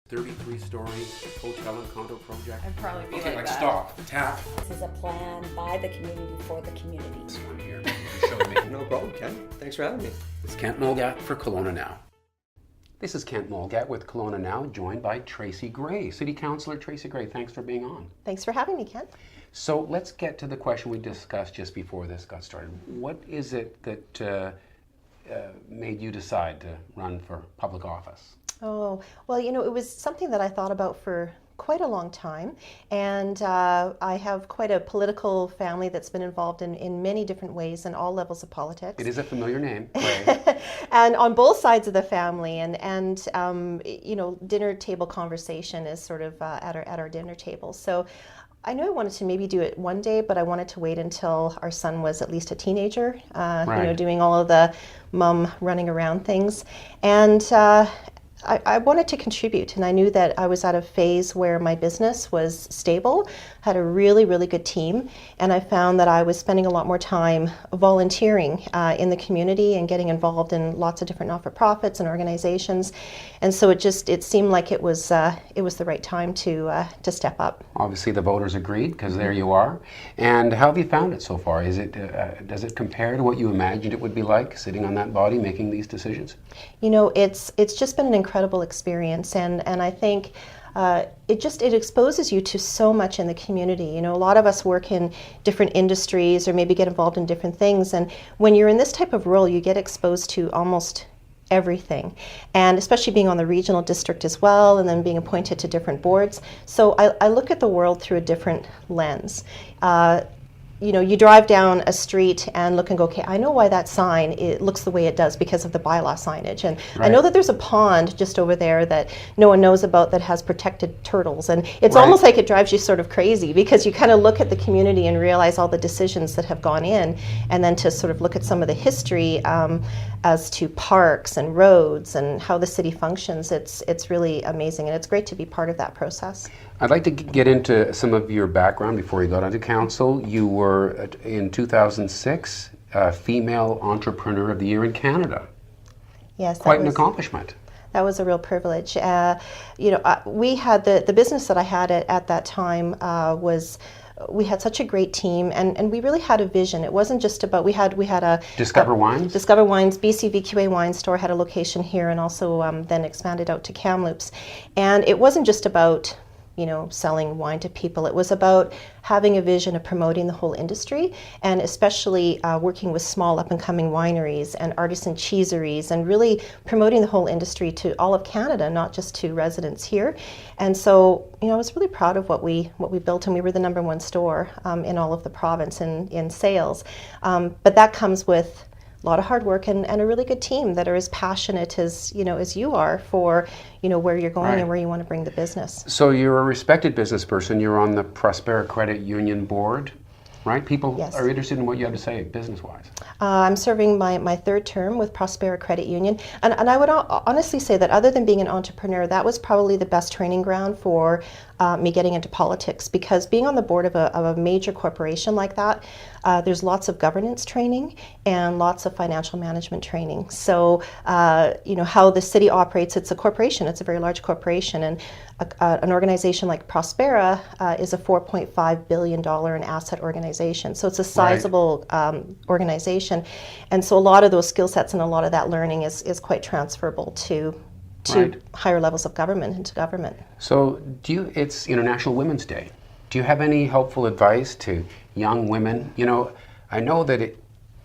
33-story hotel and condo project. I'd probably be Okay, like like that. stop, tap. This is a plan by the community for the community. This one here. Show me. No problem, Ken. Thanks for having me. It's Kent Mulgat for KelownaNow. This is Kent Mulgat with KelownaNow, joined by Tracy Gray. City Councillor Tracy Gray, thanks for being on. Thanks for having me, Ken. So let's get to the question we discussed just before this got started. What is it that made you decide to run for public office? Oh, well, you know, it was something that I thought about for quite a long time, and I have quite a political family that's been involved in many different ways in all levels of politics. It is a familiar name, Gray. And on both sides of the family, and you know, dinner table conversation is sort of at our dinner table. So I knew I wanted to maybe do it one day, but I wanted to wait until our son was at least a teenager, Right. you know, doing all of the mom running around things. And I wanted to contribute, and I knew that I was at a phase where my business was stable, had a really, really good team, and I found that I was spending a lot more time volunteering in the community and getting involved in lots of different not-for-profits and organizations, and so it seemed like it was the right time to step up. Obviously the voters agreed, because there you are. And how have you found it so far? Is it does it compare to what you imagined it would be like, sitting on that body making these decisions? You know, it's just been an incredible experience, and I think it exposes you to so much in the community. You know, a lot of us work in different industries or maybe get involved in different things, and when you're in this type of role, you get exposed to almost everything, and especially being on the regional district as well, and then being appointed to different boards. So I look at the world through a different lens. You know, you drive down a street and look and go, okay, I know why that sign it looks the way it does because of the bylaw signage. And Right. I know that there's a pond just over there that no one knows about that has protected turtles. And it's Right. almost like it drives you sort of crazy because you kind of look at the community and realize all the decisions that have gone in, and then to sort of look at some of the history as to parks and roads and how the city functions. It's really amazing, and it's great to be part of that process. I'd like to get into some of your background before you got onto council. You were, in 2006, Female Entrepreneur of the Year in Canada. Yes, that Quite an was- accomplishment. That was a real privilege. You know, we had the business that I had at that time we had such a great team, and we really had a vision. It wasn't just about, we had a Discover Wines? Discover Wines, BCVQA Wine Store had a location here, and also then expanded out to Kamloops. And it wasn't just about, you know, selling wine to people. It was about having a vision of promoting the whole industry, and especially working with small up-and-coming wineries and artisan cheeseries, and really promoting the whole industry to all of Canada, not just to residents here. And so, you know, I was really proud of what we built, and we were the #1 store in all of the province in sales. But that comes with a lot of hard work and a really good team that are as passionate as, you know, as you are for, you know, where you're going Right. and where you want to bring the business. So you're a respected business person. You're on the Prospera Credit Union board, right? People Yes. are interested in what you have to say business-wise. I'm serving my third term with Prospera Credit Union, and I would honestly say that other than being an entrepreneur, that was probably the best training ground for me getting into politics, because being on the board of a major corporation like that, there's lots of governance training and lots of financial management training. So, you know, how the city operates, it's a corporation, it's a very large corporation, and an organization like Prospera is a $4.5 billion in asset organization. So it's a sizable organization. And so a lot of those skill sets and a lot of that learning is quite transferable to Right. higher levels of government, into government. So it's International Women's Day. Do you have any helpful advice to young women? You know, I know that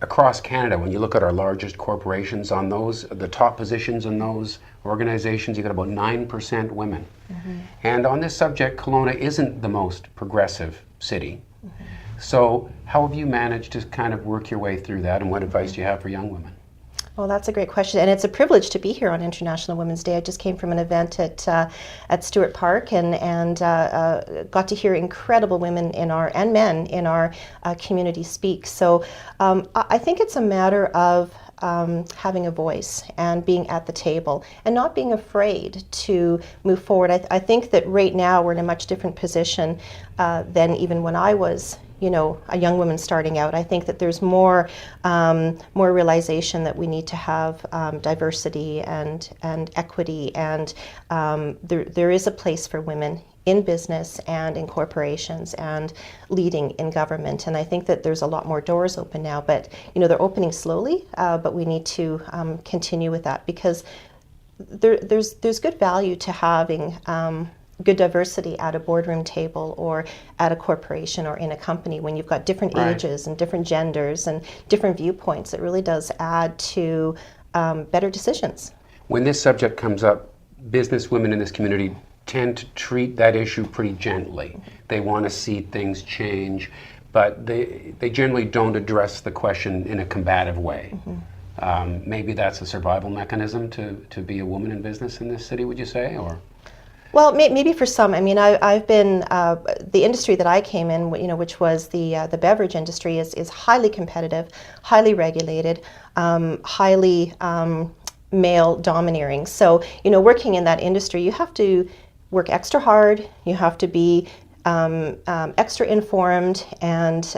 across Canada, when you look at our largest corporations, on the top positions in those organizations, you got about 9% women. Mm-hmm. And on this subject, Kelowna isn't the most progressive city. Mm-hmm. So how have you managed to kind of work your way through that, and what advice do you have for young women? Well, that's a great question, and it's a privilege to be here on International Women's Day. I just came from an event at Stewart Park and got to hear incredible women and men in our community speak. So I think it's a matter of having a voice and being at the table and not being afraid to move forward. I think that right now we're in a much different position than even when I was a young woman starting out. I think that there's more realization that we need to have diversity and equity, and there is a place for women in business and in corporations and leading in government. And I think that there's a lot more doors open now, but they're opening slowly, but we need to continue with that, because there's good value to having good diversity at a boardroom table or at a corporation or in a company. When you've got different ages and different genders and different viewpoints, it really does add to better decisions. When this subject comes up, business women in this community tend to treat that issue pretty gently. They want to see things change, but they generally don't address the question in a combative way. Maybe that's a survival mechanism to be a woman in business in this city, would you say? Or? Well, maybe for some. I mean, I've been the industry that I came in, which was the beverage industry, is highly competitive, highly regulated, highly male domineering. So, working in that industry, you have to work extra hard. You have to be extra informed and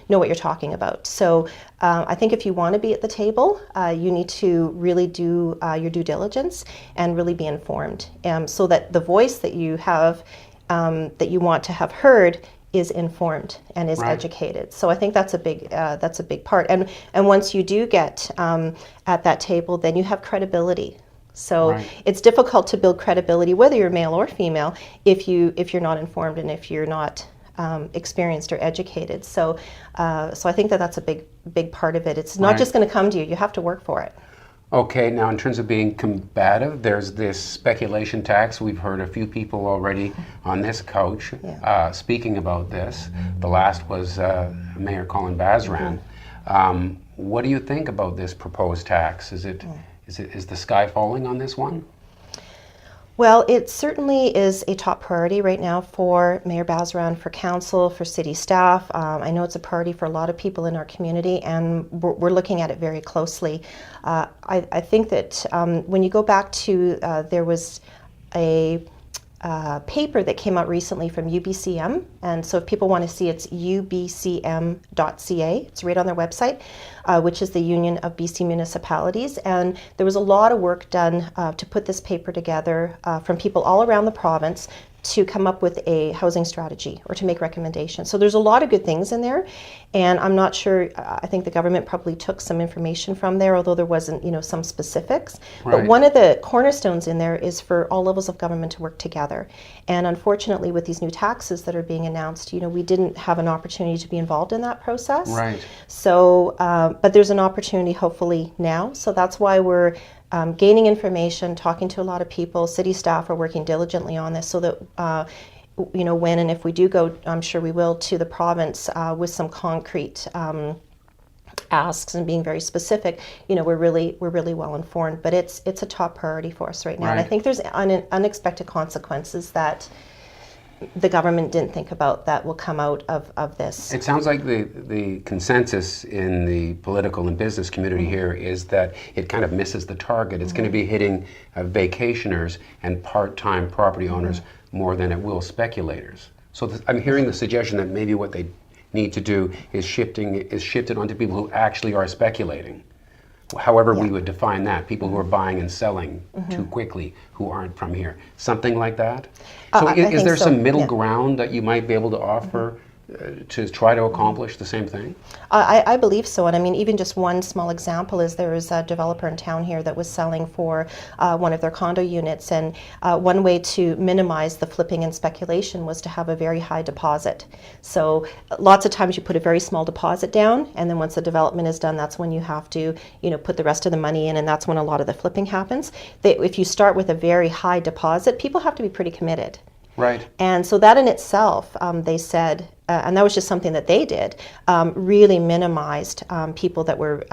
know what you're talking about. So I think if you want to be at the table, you need to really do your due diligence and really be informed, so that the voice that you have, that you want to have heard, is informed and is educated. So I think that's a big part. And once you do get at that table, then you have credibility. So it's difficult to build credibility, whether you're male or female, if you're not informed and if you're not experienced or educated. So I think that's a big part of it. It's not just going to come to you. You have to work for it. Okay, now in terms of being combative, there's this speculation tax. We've heard a few people already on this couch speaking about this. The last was Mayor Colin Basran. What do you think about this proposed tax? Is the sky falling on this one? Well, it certainly is a top priority right now for Mayor Basran, for council, for city staff. I know it's a priority for a lot of people in our community, and we're looking at it very closely. I think that when you go back to, there was a paper that came out recently from UBCM, and so if people want to see, it's ubcm.ca. It's right on their website, which is the Union of BC Municipalities, and there was a lot of work done to put this paper together from people all around the province to come up with a housing strategy or to make recommendations. So there's a lot of good things in there, and I'm not sure, I think the government probably took some information from there, although there wasn't, some specifics. But one of the cornerstones in there is for all levels of government to work together. And unfortunately, with these new taxes that are being announced, we didn't have an opportunity to be involved in that process. So, but there's an opportunity hopefully now. So that's why we're gaining information, talking to a lot of people. City staff are working diligently on this, so that when and if we do go, I'm sure we will, to the province with some concrete asks and being very specific, we're really well informed. But it's a top priority for us right now, and I think there's unexpected consequences that the government didn't think about that will come out of this. It sounds like the consensus in the political and business community here is that it kind of misses the target. It's going to be hitting vacationers and part-time property owners more than it will speculators. So I'm hearing the suggestion that maybe what they need to do is shift it onto people who actually are speculating. However we would define that, people who are buying and selling too quickly, who aren't from here. Something like that? So is there some middle ground that you might be able to offer to try to accomplish the same thing? I believe so, and I mean, even just one small example is there was a developer in town here that was selling for one of their condo units, and one way to minimize the flipping and speculation was to have a very high deposit. So lots of times you put a very small deposit down, and then once the development is done, that's when you have to put the rest of the money in, and that's when a lot of the flipping happens. If you start with a very high deposit, people have to be pretty committed. And so that in itself, they said, and that was just something that they did, really minimized people that were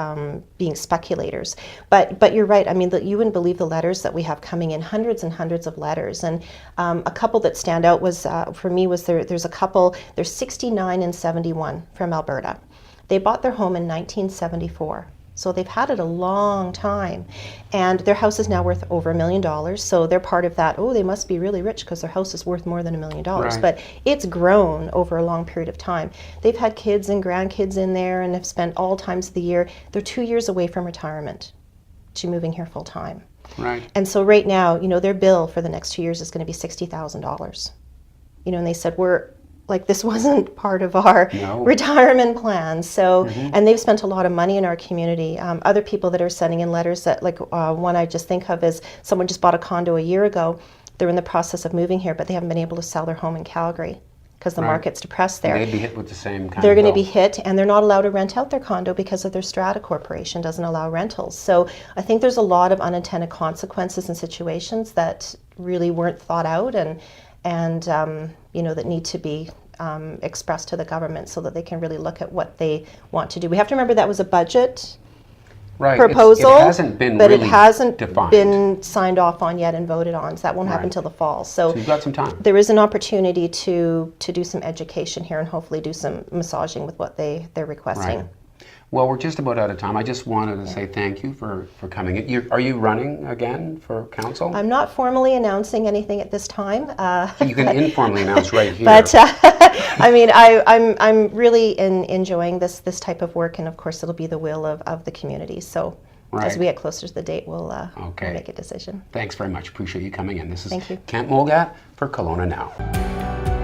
being speculators. But you're right. I mean, you wouldn't believe the letters that we have coming in, hundreds and hundreds of letters. And a couple that stand out was, for me, was there's a couple, they're 69 and 71 from Alberta. They bought their home in 1974. So they've had it a long time. And their house is now worth over $1 million. So they're part of that, oh, they must be really rich because their house is worth more than $1 million. Right. But it's grown over a long period of time. They've had kids and grandkids in there and have spent all times of the year. They're 2 years away from retirement to moving here full time. Right. And so right now, their bill for the next 2 years is going to be $60,000. And they said, this wasn't part of our retirement plan. So, and they've spent a lot of money in our community. Other people that are sending in letters that, one I just think of is someone just bought a condo a year ago. They're in the process of moving here, but they haven't been able to sell their home in Calgary because the market's depressed there. And they'd be hit with the same kind They're of going to bill. be hit, and they're not allowed to rent out their condo because of their strata corporation doesn't allow rentals. So I think there's a lot of unintended consequences and situations that really weren't thought out and that need to be expressed to the government so that they can really look at what they want to do. We have to remember that was a budget proposal, it hasn't been but really it hasn't defined. been signed off on yet and voted on. So that won't happen till the fall. So you've got some time. there is an opportunity to do some education here and hopefully do some massaging with what they're requesting. Right. Well, we're just about out of time. I just wanted to say thank you for coming in. Are you running again for council? I'm not formally announcing anything at this time. You can informally announce right here. But I mean, I'm really enjoying this type of work, and of course, it'll be the will of the community. So as we get closer to the date, we'll make a decision. Thanks very much. Appreciate you coming in. This is Thank you. Kent Mulgat for Kelowna Now.